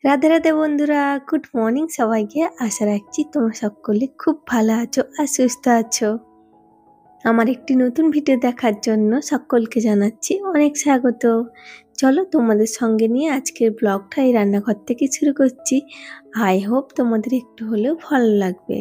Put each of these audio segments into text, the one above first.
রাধে রাধে বন্ধুরা, good morning সবাইকে। আশা রাখছি তোমরা সকলে খুব ভালো আছো আর সুস্থ আছো। আমার একটি নতুন ভিডিও দেখার জন্য সকলকে জানাচ্ছি অনেক স্বাগত। চলো তোমাদের সঙ্গে নিয়ে আজকের ব্লগটা এই রান্নাঘর থেকে শুরু করছি। আই হোপ তোমাদের একটু হলেও ভালো লাগবে।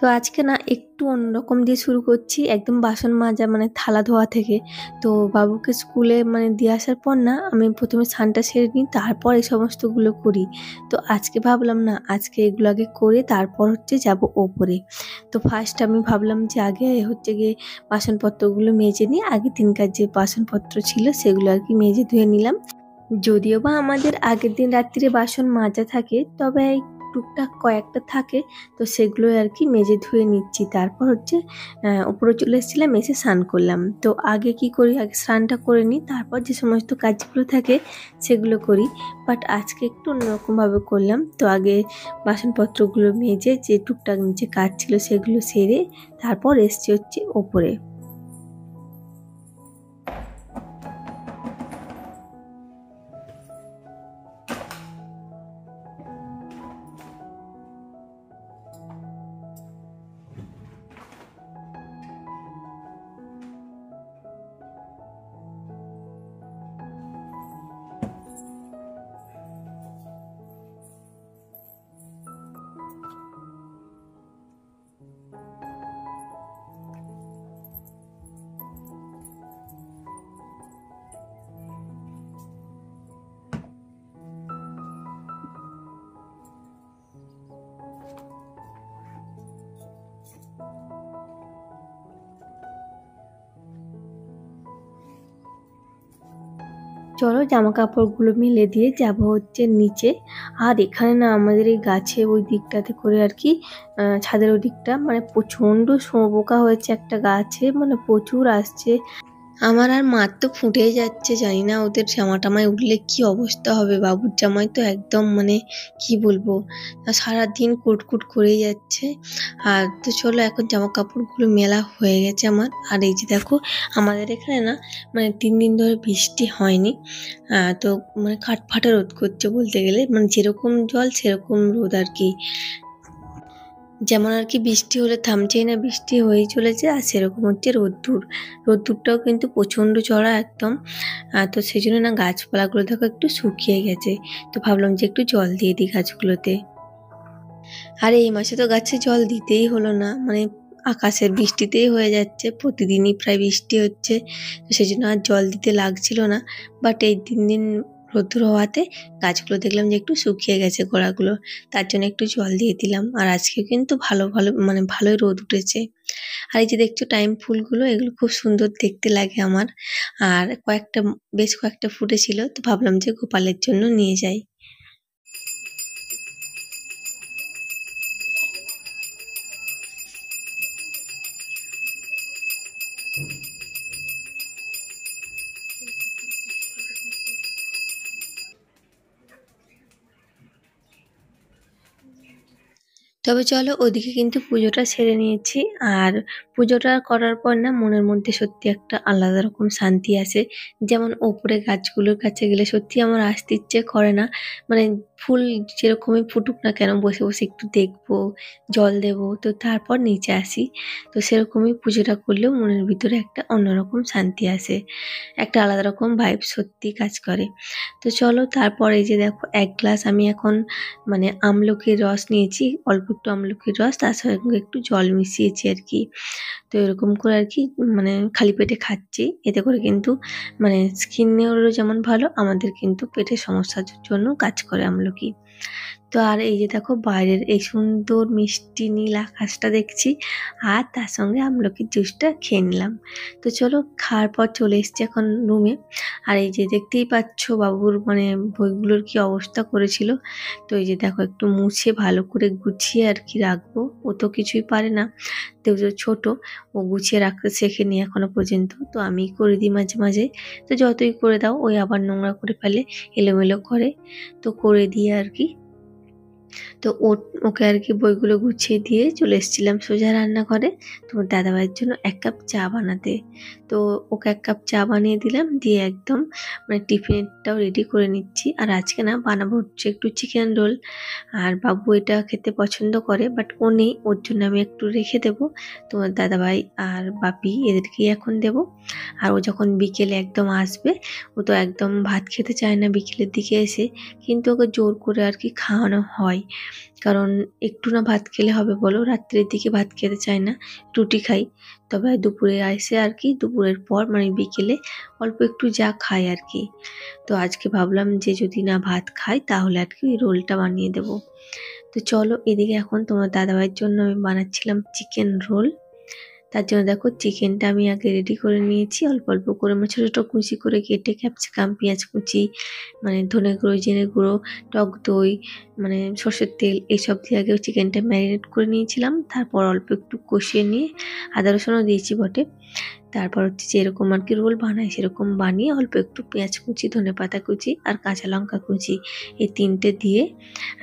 তো আজকে না একটু অন্যরকম দিয়ে শুরু করছি, একদম বাসন মাজা মানে থালা ধোয়া থেকে। তো বাবুকে স্কুলে দিয়ে আসার পর না আমি প্রথমে স্নানটা সেরে নিই, তারপর এই সমস্তগুলো করি। তো আজকে ভাবলাম না আজকে এগুলো আগে করে তারপর যাব ওপরে। তো ফার্স্ট আমি ভাবলাম যে আগে গিয়ে বাসনপত্রগুলো মেজে নিই, আগের দিনকার যে বাসনপত্র ছিল সেগুলো মেজে ধুয়ে নিলাম। যদিও বা আমাদের আগের দিন রাত্রিরে বাসন মাজা থাকে, তবে টুকটাক কয়েকটা থাকে, তো সেগুলো মেজে ধুয়ে নিচ্ছি। তারপর উপরে চলে এসেছিলাম, এসে স্নান করলাম। তো আগে কি করি, আগে স্নানটা করে নিই, তারপর যে সমস্ত কাজগুলো থাকে সেগুলো করি। বাট আজকে একটু অন্যরকমভাবে করলাম। তো আগে বাসনপত্রগুলো মেজে যে টুকটাক নিচে কাজ ছিল সেগুলো সেরে তারপর এসছি ওপরে। চলো জামা কাপড়গুলো মেলে দিয়ে যাব নিচে। আর এখানে না আমাদের এই গাছে ওই দিকটাতে করে ছাদের ওই দিকটা প্রচণ্ড শুঁয়োপোকা হয়েছে একটা গাছে, প্রচুর আসছে। আমার আর মার তো ফুটেই যাচ্ছে, জানি না ওদের জামা টামায় উঠলে কি অবস্থা হবে। বাবুর জামাই তো একদম কি বলবো, সারাদিন কুটকুট করেই যাচ্ছে। আর তো চলো এখন জামা কাপড়গুলো মেলা হয়ে গেছে আমার। আর এই যে দেখো আমাদের এখানে না 3 দিন ধরে বৃষ্টি হয়নি। তো কাঠফাটা রোদ করছে বলতে গেলে, যেরকম জল সেরকম রোদ যেমন বৃষ্টি হলে থামছেই না, বৃষ্টি হয়েই চলেছে। আর সেরকম রোদ্দুরটাও কিন্তু প্রচণ্ড চড়া একদম। তো সেই জন্য না গাছপালাগুলো দেখো একটু শুকিয়ে গেছে। তো ভাবলাম যে একটু জল দিয়ে দিই গাছগুলোতে। আর এই মাসে তো গাছে জল দিতেই হলো না, আকাশের বৃষ্টিতেই হয়ে যাচ্ছে, প্রতিদিনই প্রায় বৃষ্টি হচ্ছে। তো সেই জন্য আর জল দিতে লাগছিল না। বাট এই 3 দিন রোদ্দুর হওয়াতে গাছগুলো দেখলাম যে একটু শুকিয়ে গেছে গোড়াগুলো, তার জন্য একটু জল দিয়ে দিলাম। আর আজকে কিন্তু ভালো ভালোই রোদ উঠেছে। আর এই যে দেখছো টাইম ফুলগুলো, এগুলো খুব সুন্দর দেখতে লাগে আমার। আর বেশ কয়েকটা ফুটেছিল, তো ভাবলাম যে গোপালের জন্য নিয়ে যাই। তবে চলো ওদিকে কিন্তু পুজোটা সেরে নিয়েছি। আর পুজোটা করার পর না মনের মধ্যে সত্যি একটা আলাদা রকম শান্তি আসে। যেমন ওপরে গাছগুলোর কাছে গেলে সত্যি আমার আসতে ইচ্ছে করে না। ফুল যেরকমই ফুটুক না কেন, বসে বসে একটু দেখবো, জল দেবো, তো তারপর নিচে আসি। তো সেরকমই পুজোটা করলেও মনের ভিতরে একটা অন্যরকম শান্তি আসে, একটা আলাদা রকম ভাইব সত্যি কাজ করে। তো চলো তারপর এই যে দেখো 1 গ্লাস আমি এখন আমলকির রস নিয়েছি, অল্প একটু আমলকির রস, তার সঙ্গে একটু জল মিশিয়েছি। তো এরকম করে খালি পেটে খাচ্ছি। এতে করে কিন্তু স্কিনেরও যেমন ভালো, আমাদের কিন্তু পেটের সমস্যার জন্য কাজ করে আমলকি। তো আর এই যে দেখো বাইরের এই সুন্দর মিষ্টি নীল আকাশটা দেখছি, আর তার সঙ্গে আমলকির জুসটা খেয়ে নিলাম। তো চলো, খাওয়ার পর চলে এসেছি এখন রুমে। আর এই যে দেখতেই পাচ্ছ বাবুর মানে বইগুলোর কি অবস্থা করেছিল। তো এই যে দেখো একটু মুছে ভালো করে গুছিয়ে আর কি রাখবো, ও তো কিছুই পারে না, তো ছোট, ও গুছিয়ে রাখতে শেখেনি এখনো পর্যন্ত। তো আমি করে দিই মাঝে মাঝে, তো যতই করে দাও ওই আবার নোংরা করে ফেলে, এলোমেলো করে, তো করে দিয়ে আর কি। তো ওকে আর কি বইগুলো গুছিয়ে দিয়ে চলে এসেছিলাম সোজা রান্নাঘরে তোমার দাদাভাইয়ের জন্য 1 কাপ চা বানাতে। তো ওকে 1 কাপ চা বানিয়ে দিলাম, দিয়ে একদম মানে টিফিনটাও রেডি করে নিচ্ছি। আর আজকে না বানাবো হচ্ছে একটু চিকেন রোল। আর বাবু এটা খেতে পছন্দ করে, বাট ও নেই, ওর জন্য আমি একটু রেখে দেবো তোমার দাদাভাই আর বাপি এদেরকেই এখন দেবো। আর ও যখন বিকেলে একদম আসবে, ও তো একদম ভাত খেতে চায় না বিকেলের দিকে এসে, কিন্তু ওকে জোর করে আর কি খাওয়ানো হয়। কারণ একটু না ভাত খেলে হবে বলো, রাত্রের দিকে ভাত খেতে চায় না, রুটি খাই। তবে দুপুরে আসে আর কি, দুপুরের পর মানে বিকেলে অল্প একটু যা খায় আর কি। তো আজকে ভাবলাম যে যদি না ভাত খায় তাহলে আর কি রোলটা বানিয়ে দেবো। তো চলো, এদিকে এখন তোমার দাদাভাইয়ের জন্য আমি বানাচ্ছিলাম চিকেন রোল। তার জন্য দেখো চিকেনটা আমি আগে রেডি করে নিয়েছি, অল্প অল্প করে মানে ছোটো ছোটো কুচি করে কেটে, ক্যাপসিকাম, পেঁয়াজ কুচি, মানে ধনে গুঁড়ো, জিরে গুঁড়ো, টক দই, মানে সর্ষের তেল, এইসব দিয়ে আগে চিকেনটা ম্যারিনেট করে নিয়েছিলাম। তারপর অল্প একটু কষিয়ে নিয়ে আদা রসুনও দিয়েছি বটে। তারপর হচ্ছে যেরকম আর কি রোল বানাই সেরকম বানিয়ে অল্প একটু পেঁয়াজ কুচি, ধনেপাতা কুচি আর কাঁচা লঙ্কা কুচি, এই 3টে দিয়ে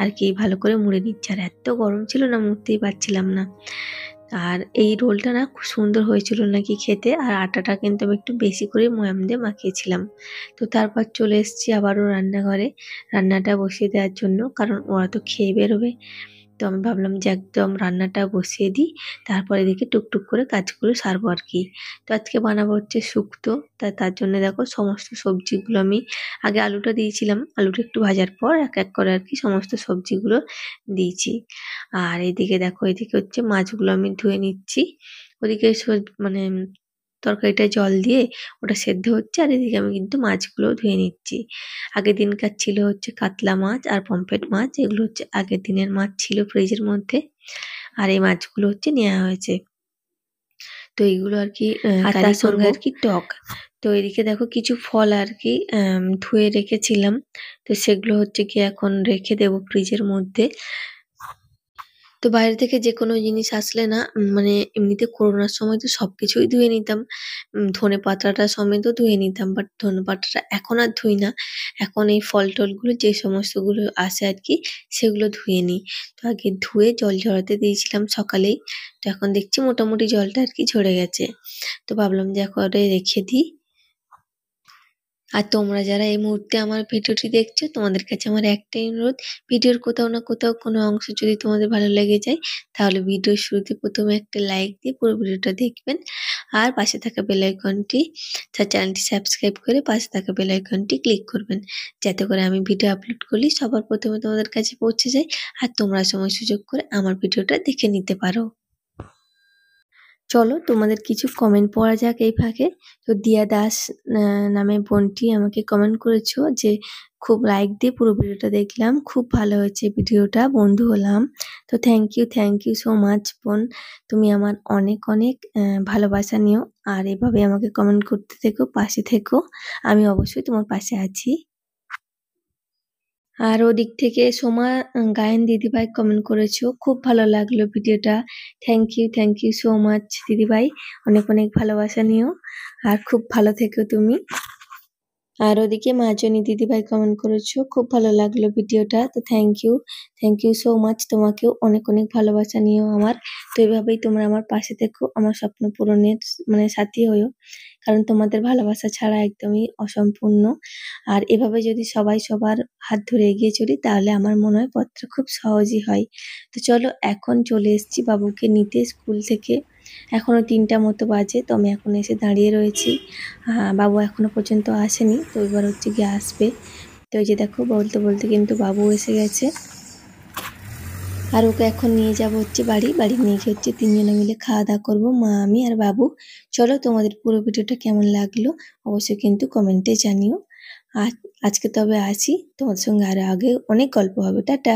আর কি ভালো করে মুড়ে নিচ্ছি। আর এত গরম ছিল না, মুড়তেই পারছিলাম না। আর এই রোলটা না খুব সুন্দর হয়েছিল নাকি খেতে, আর আটাটা কিন্তু আমি একটু বেশি করে ময়াম দিয়ে মাখিয়েছিলাম। তো তারপর চলে এসেছি আবারও রান্নাঘরে রান্নাটা বসিয়ে দেওয়ার জন্য, কারণ ওরা তো খেয়ে বেরোবে। তো আমি ভাবলাম যে একদম রান্নাটা বসিয়ে দিই, তারপর এদিকে টুকটুক করে কাজগুলো সারবো আর কি। তো আজকে বানাবো হচ্ছে শুক্তো। তার জন্য দেখো সমস্ত সবজিগুলো আমি আগে আলুটা দিয়েছিলাম, আলুটা একটু ভাজার পর এক এক করে আর কি সমস্ত সবজিগুলো দিয়েছি। আর এদিকে দেখো, এদিকে হচ্ছে মাছগুলো আমি ধুয়ে নিচ্ছি। ওদিকে মানে তরকারিটা জল দিয়ে ওটা সেদ্ধ হচ্ছে, আর এদিকে আমি কিন্তু মাছগুলো ধুয়ে নিচ্ছি। আগের দিনকার ছিল হচ্ছে কাতলা মাছ আর পমফ্রেট মাছ, এগুলো হচ্ছে আগের দিনের মাছ ছিল ফ্রিজের মধ্যে, আর এই মাছগুলো হচ্ছে নেওয়া হয়েছে। তো এইগুলো আর কি আর তার সঙ্গে আর কি টক। তো এদিকে দেখো কিছু ফল আর কি ধুয়ে রেখেছিলাম, তো সেগুলো হচ্ছে কি এখন রেখে দেবো ফ্রিজের মধ্যে। তো বাইরে থেকে যে কোনো জিনিস আসলে না মানে এমনিতে করোনার সময় তো সবকিছুই ধুয়ে নিতাম, ধনেপাতাটা সমেতও ধুয়ে নিতাম, বাট ধনেপাতাটা এখন আর ধুই না। এখন এই ফল টলগুলো যে সমস্তগুলো আসে আর কি সেগুলো ধুয়ে নিই। তো আগে ধুয়ে জল ঝরাতে দিয়েছিলাম সকালেই, তো এখন দেখছি মোটামুটি জলটা আর কি ঝরে গেছে। তো ভাবলাম যে এখন রেখে দিই। আর তোমরা যারা এই মুহূর্তে আমার ভিডিওটি দেখছো, তোমাদের কাছে আমার একটাই অনুরোধ, ভিডিওর কোথাও না কোথাও কোনো অংশ যদি তোমাদের ভালো লেগে যায়, তাহলে ভিডিওর শুরুতে প্রথমে একটা লাইক দিয়ে পুরো ভিডিওটা দেখবেন। আর পাশে থাকা বেল আইকনটি, চ্যানেলটি সাবস্ক্রাইব করে পাশে থাকা বেল আইকনটি ক্লিক করবেন, যাতে করে আমি ভিডিও আপলোড করলে সবার প্রথমে তোমাদের কাছে পৌঁছে যায়, আর তোমরা সময় সুযোগ করে আমার ভিডিওটা দেখে নিতে পারো। চলো তোমাদের কিছু কমেন্ট পড়া যাক এই ফাঁকে। তো দিয়া দাস নামে বোনটি আমাকে কমেন্ট করেছো যে খুব লাইক দিয়ে পুরো ভিডিওটা দেখলাম, খুব ভালো হয়েছে ভিডিওটা, বন্ধু হলাম। তো থ্যাংক ইউ সো মাচ বোন, তুমি আমার অনেক অনেক ভালোবাসা নিও, আর এভাবে আমাকে কমেন্ট করতে থেকো, পাশে থেকো, আমি অবশ্যই তোমার পাশে আছি। আর ওদিক থেকে সোমা গায়েন দিদিভাই কমেন্ট করেছো, খুব ভালো লাগলো ভিডিওটা, থ্যাংক ইউ সো মাচ দিদিভাই, অনেক অনেক ভালোবাসা নিও, আর খুব ভালো থেকো তুমি। আর ওদিকে মাজনী দিদিভাই কমেন্ট করেছো, খুব ভালো লাগলো ভিডিওটা, তো থ্যাংক ইউ সো মাচ, তোমাকেও অনেক অনেক ভালোবাসা নিও আমার। তো এভাবেই তোমরা আমার পাশে থেকো, আমার স্বপ্ন পূরণের মানে সাথী হয়েও, কারণ তোমাদের ভালোবাসা ছাড়া একদমই অসম্পূর্ণ। আর এভাবে যদি সবাই সবার হাত ধরে এগিয়ে চলি, তাহলে আমার মনে হয় পথটা খুব সহজই হয়। তো চলো, এখন চলে এসেছি বাবুকে নিতে স্কুল থেকে, এখনো 3টা মতো বাজে, তো আমি এখন এসে দাঁড়িয়ে রয়েছি। বাবু এখনো পর্যন্ত আসেনি, তো এবার হচ্ছে গিয়ে আসবে। তো এই যে দেখো বলতে বলতে কিন্তু বাবু এসে গেছে। আর ওকে এখন নিয়ে যাব হচ্ছে বাড়ি নিয়ে গিয়ে হচ্ছে 3জনে মিলে খাওয়া দাওয়া করবো, মা, আমি আর বাবু। চলো, তোমাদের পুরো ভিডিওটা কেমন লাগলো অবশ্যই কিন্তু কমেন্টে জানিও। আর আজকে তবে আসি, তোমাদের সঙ্গে আরো আগে অনেক গল্প হবে, টাটা।